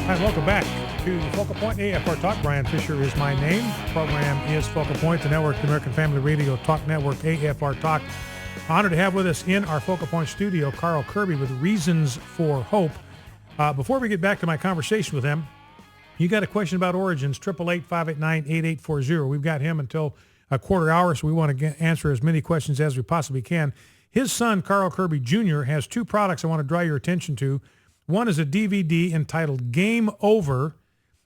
Hi, welcome back to Focal Point AFR Talk. Brian Fisher is my name. The program is Focal Point, the network, the American Family Radio Talk Network, AFR Talk. Honored to have with us in our Focal Point studio, Carl Kirby with Reasons for Hope. Before we get back to my conversation with him, you got a question about Origins, 888-589-8840. We've got him until a quarter hour, so we want to answer as many questions as we possibly can. His son, Carl Kirby Jr., has two products I want to draw your attention to. One is a DVD entitled Game Over,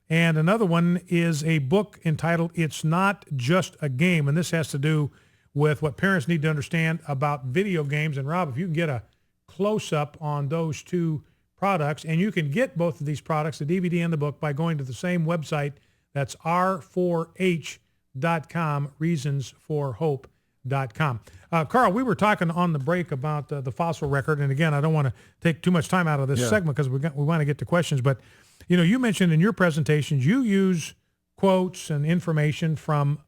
and another one is a book entitled It's Not Just a Game, and this has to do with what parents need to understand about video games. And Rob, if you can get a close-up on those two products, and you can get both of these products, the DVD and the book, by going to the same website. That's r4h.com, reasonsforhope.com. Carl, we were talking on the break about the fossil record, and again, I don't want to take too much time out of this segment because we want to get to questions, but you mentioned in your presentations you use quotes and information from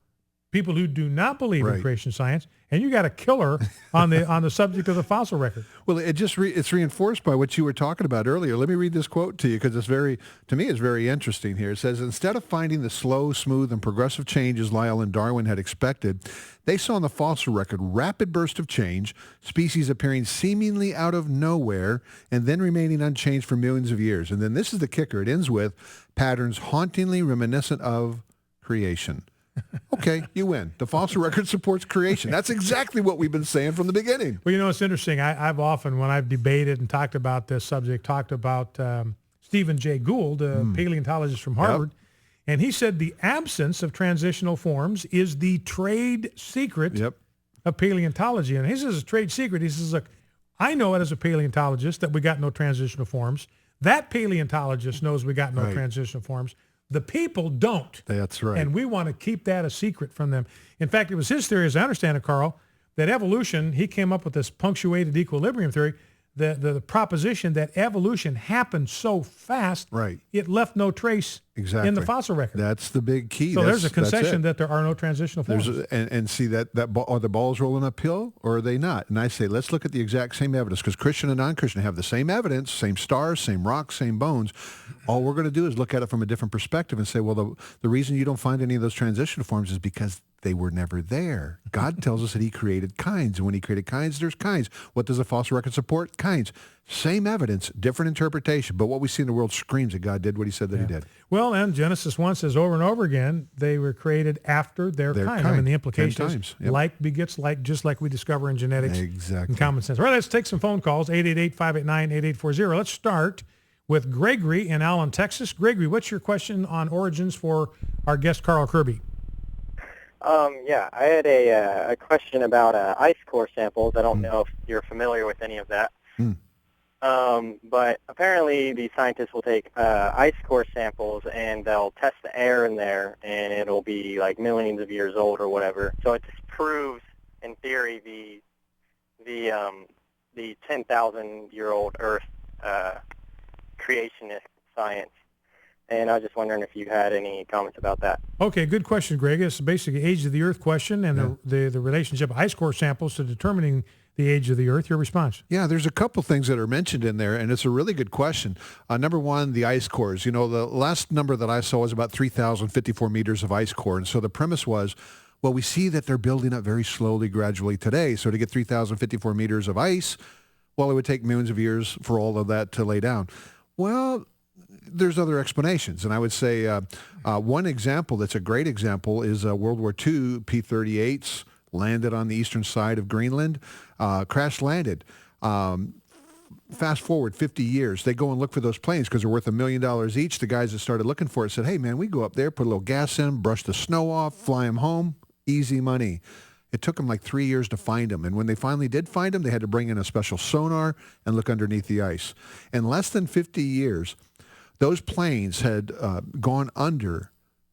people who do not believe in creation science, and you got a killer on the subject of the fossil record. Well, it's reinforced by what you were talking about earlier. Let me read this quote to you because it's very interesting here. It says, instead of finding the slow, smooth, and progressive changes Lyell and Darwin had expected, they saw in the fossil record rapid burst of change, species appearing seemingly out of nowhere and then remaining unchanged for millions of years. And then this is the kicker. It ends with patterns hauntingly reminiscent of creation. Okay, you win. The fossil record supports creation. That's exactly what we've been saying from the beginning. Well, it's interesting. I've often, when I've debated and talked about this subject, talked about Stephen Jay Gould, a paleontologist from Harvard, and he said the absence of transitional forms is the trade secret of paleontology. And he says it's a trade secret. He says, look, I know it as a paleontologist that we got no transitional forms. That paleontologist knows we got no transitional forms. The people don't. That's right. And we want to keep that a secret from them. In fact, it was his theory, as I understand it, Carl, that evolution, he came up with this punctuated equilibrium theory, the proposition that evolution happened so fast, it left no trace in the fossil record. That's the big key. So there's a concession that there are no transitional forms. And see that are the balls rolling uphill or are they not? And I say, let's look at the exact same evidence because Christian and non-Christian have the same evidence, same stars, same rocks, same bones. All we're going to do is look at it from a different perspective and say, well, the reason you don't find any of those transitional forms is because they were never there. God tells us that he created kinds. And when he created kinds, there's kinds. What does the fossil record support? Kinds. Same evidence, different interpretation. But what we see in the world screams that God did what he said that he did. Well, and Genesis 1 says over and over again, they were created after their kind. I mean, the implication is like begets like, just like we discover in genetics and common sense. All right, let's take some phone calls, 888-589-8840. Let's start with Gregory in Allen, Texas. Gregory, what's your question on origins for our guest, Carl Kirby? I had a question about ice core samples. I don't know if you're familiar with any of that. But apparently the scientists will take ice core samples and they'll test the air in there, and it'll be like millions of years old or whatever. So it just proves, in theory, the 10,000-year-old Earth creationist science. And I was just wondering if you had any comments about that. Okay, good question, Greg. It's basically age of the Earth question and the relationship of ice core samples to determining the age of the Earth. Your response? Yeah, there's a couple things that are mentioned in there, and it's a really good question. Number one, the ice cores. The last number that I saw was about 3,054 meters of ice core. And so the premise was, well, we see that they're building up very slowly, gradually today. So to get 3,054 meters of ice, well, it would take millions of years for all of that to lay down. Well, there's other explanations. And I would say one example that's a great example is World War II P-38s landed on the eastern side of Greenland, crash landed. Fast forward 50 years, they go and look for those planes because they're worth $1 million each. The guys that started looking for it said, hey, man, we go up there, put a little gas in, brush the snow off, fly them home, easy money. It took them like 3 years to find them. And when they finally did find them, they had to bring in a special sonar and look underneath the ice. In less than 50 years, those planes had gone under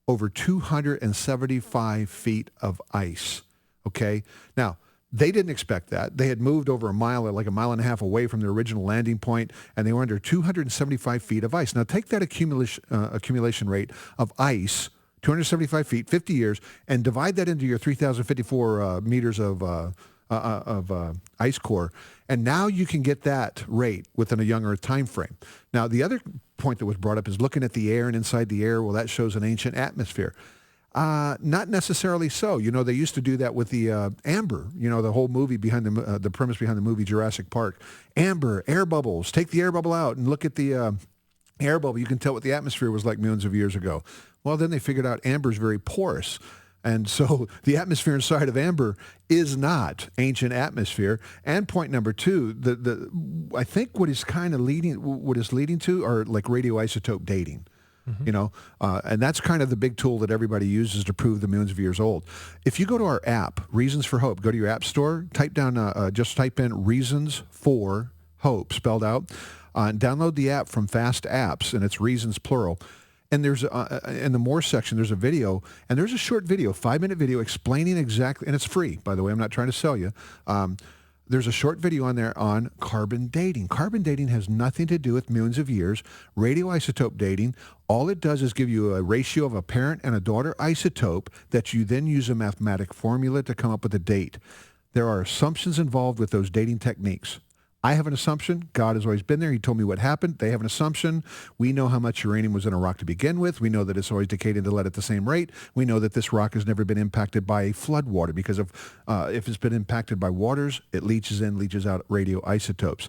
over 275 feet of ice. Okay? Now, they didn't expect that. They had moved over like a mile and a half away from their original landing point, and they were under 275 feet of ice. Now, take that accumulation rate of ice, 275 feet, 50 years, and divide that into your 3,054 meters of ice core, and now you can get that rate within a younger time frame. Now, the other point that was brought up is looking at the air and inside the air. Well, that shows an ancient atmosphere. Not necessarily so. You know, they used to do that with the amber. You know, the whole movie behind the premise behind the movie Jurassic Park. Amber, air bubbles. Take the air bubble out and look at the air bubble. You can tell what the atmosphere was like millions of years ago. Well, then they figured out amber is very porous. And so the atmosphere inside of amber is not ancient atmosphere. And point number two, I think what is leading to are like radioisotope dating. You know, and that's kind of the big tool that everybody uses to prove the millions of years old. If you go to our app, Reasons for Hope, go to your app store, type in Reasons for Hope spelled out, and download the app from Fast Apps, and it's Reasons plural. And there's in the More section, there's a video, and there's a short video, 5-minute video explaining exactly, and it's free, by the way. I'm not trying to sell you. There's a short video on there on carbon dating. Carbon dating has nothing to do with millions of years. Radioisotope dating, all it does is give you a ratio of a parent and a daughter isotope that you then use a mathematic formula to come up with a date. There are assumptions involved with those dating techniques. I have an assumption. God has always been there. He told me what happened. They have an assumption. We know how much uranium was in a rock to begin with. We know that it's always decayed into lead at the same rate. We know that this rock has never been impacted by flood water because if it's been impacted by waters, it leaches out radioisotopes.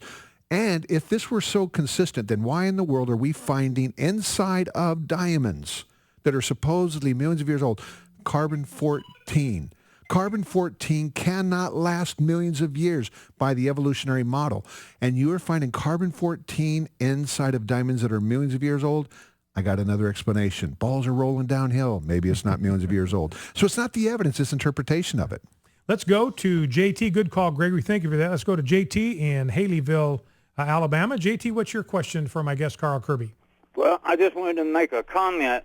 And if this were so consistent, then why in the world are we finding inside of diamonds that are supposedly millions of years old, carbon-14? Carbon-14 cannot last millions of years by the evolutionary model. And you are finding carbon-14 inside of diamonds that are millions of years old. I got another explanation. Balls are rolling downhill. Maybe it's not millions of years old. So it's not the evidence, it's interpretation of it. Let's go to JT. Good call, Gregory. Thank you for that. Let's go to JT in Haleyville, Alabama. JT, what's your question for my guest, Carl Kirby? Well, I just wanted to make a comment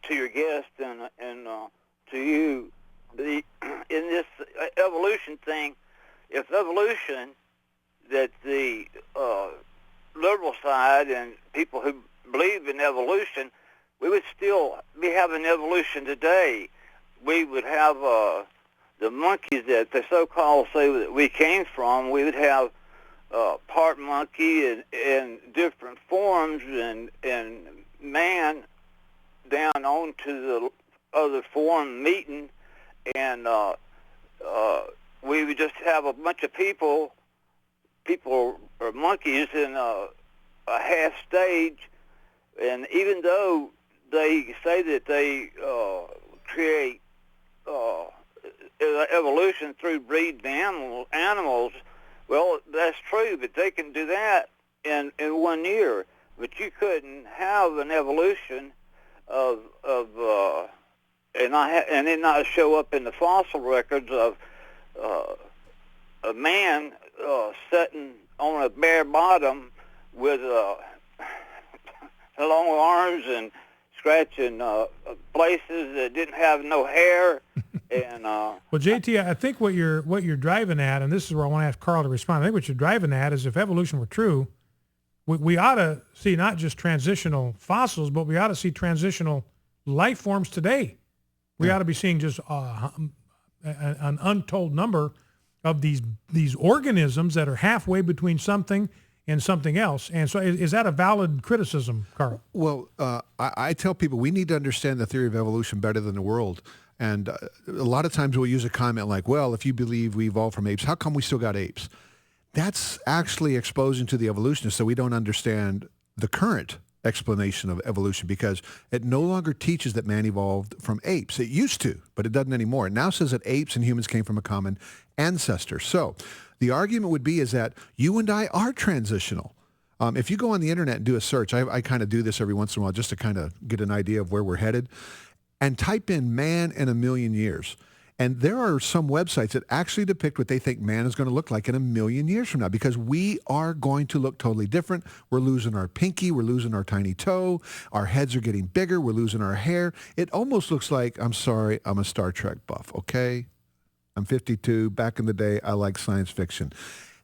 to your guest and to you. In this evolution thing, if evolution, that the liberal side and people who believe in evolution, we would still be having evolution today. We would have the monkeys that the so-called say that we came from. We would have part monkey and different forms and man down onto the other form meeting, and we would just have a bunch of people or monkeys in a half stage, and even though they say that they create evolution through breeding animals, well, that's true, but they can do that in 1 year, but you couldn't have an evolution of and it not show up in the fossil records of a man sitting on a bare bottom with long arms and scratching places that didn't have no hair. And well, JT, I think what you're driving at, and this is where I want to ask Carl to respond. I think what you're driving at is if evolution were true, we ought to see not just transitional fossils, but we ought to see transitional life forms today. We ought to be seeing just an untold number of these organisms that are halfway between something and something else. And so is that a valid criticism, Carl? Well, I tell people we need to understand the theory of evolution better than the world. And a lot of times we'll use a comment like, well, if you believe we evolved from apes, how come we still got apes? That's actually exposing to the evolutionists so we don't understand the current explanation of evolution, because it no longer teaches that man evolved from apes. It used to, but it doesn't anymore. It now says that apes and humans came from a common ancestor. So the argument would be is that you and I are transitional. If you go on the internet and do a search, I kind of do this every once in a while just to kind of get an idea of where we're headed, and type in man in a million years. And there are some websites that actually depict what they think man is going to look like in a million years from now, because we are going to look totally different. We're losing our pinky. We're losing our tiny toe. Our heads are getting bigger. We're losing our hair. It almost looks like, I'm sorry, I'm a Star Trek buff, okay? I'm 52. Back in the day, I like science fiction.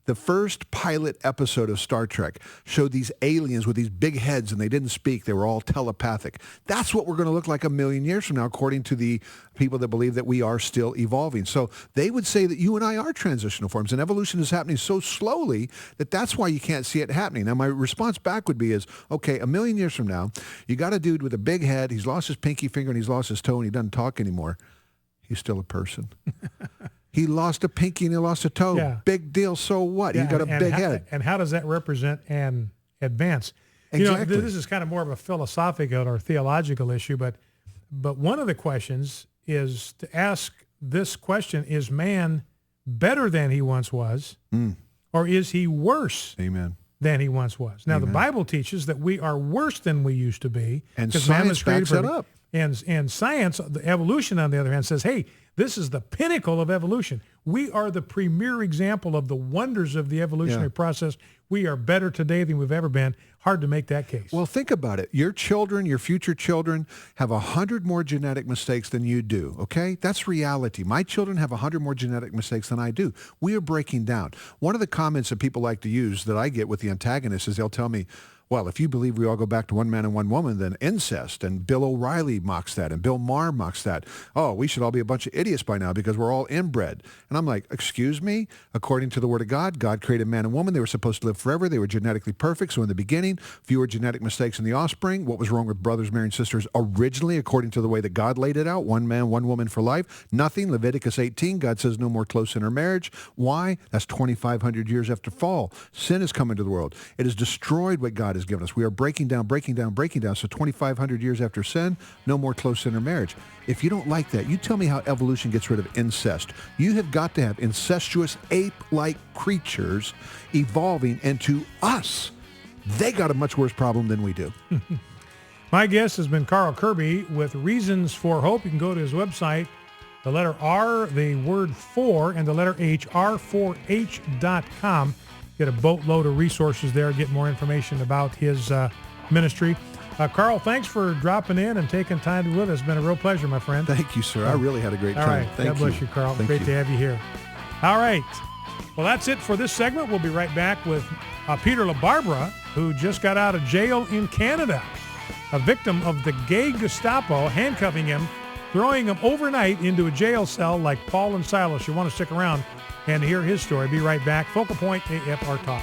The first pilot episode of Star Trek showed these aliens with these big heads, and they didn't speak. They were all telepathic. That's what we're going to look like a million years from now, according to the people that believe that we are still evolving. So they would say that you and I are transitional forms, and evolution is happening so slowly that that's why you can't see it happening. Now, my response back would be okay, a million years from now, you got a dude with a big head. He's lost his pinky finger, and he's lost his toe, and he doesn't talk anymore. He's still a person. He lost a pinky and he lost a toe. Yeah. Big deal. So what? He's got a big head. And how does that represent an advance? Exactly. This is kind of more of a philosophical or theological issue, but one of the questions is to ask this question: is man better than he once was, or is he worse Amen. than he once was? Now, Amen. the Bible teaches that we are worse than we used to be, And 'cause man was science created backs that perfect. up. And science, the evolution, on the other hand, says, hey, this is the pinnacle of evolution. We are the premier example of the wonders of the evolutionary process. We are better today than we've ever been. Hard to make that case. Well, think about it. Your children, your future children have 100 more genetic mistakes than you do, okay? That's reality. My children have 100 more genetic mistakes than I do. We are breaking down. One of the comments that people like to use that I get with the antagonists is they'll tell me, well, if you believe we all go back to one man and one woman, then incest. And Bill O'Reilly mocks that, and Bill Maher mocks that. Oh, we should all be a bunch of idiots by now because we're all inbred. And I'm like, excuse me? According to the Word of God, God created man and woman. They were supposed to live forever. They were genetically perfect. So in the beginning, fewer genetic mistakes in the offspring. What was wrong with brothers marrying sisters originally, according to the way that God laid it out? One man, one woman for life. Nothing. Leviticus 18, God says no more close intermarriage. Why? That's 2,500 years after fall. Sin has come into the world. It has destroyed what God has given us. We are breaking down. So 2,500 years after sin, no more close intermarriage. If you don't like that, you tell me how evolution gets rid of incest. You have got to have incestuous ape-like creatures evolving into us. They got a much worse problem than we do. My guest has been Carl Kirby with Reasons for Hope. You can go to his website, the letter R, the word 4, and the letter H, r4h.com. Get a boatload of resources there, get more information about his ministry. Carl, thanks for dropping in and taking time to be with us. It's been a real pleasure, my friend. Thank you, sir. I really had a great All time. right. Thank God bless you, Carl. Thank Great you. to have you here. All right. Well, that's it for this segment. We'll be right back with Peter LaBarbera, who just got out of jail in Canada, a victim of the gay Gestapo handcuffing him, throwing him overnight into a jail cell like Paul and Silas. You want to stick around and hear his story. Be right back. Focal Point AFR Talk.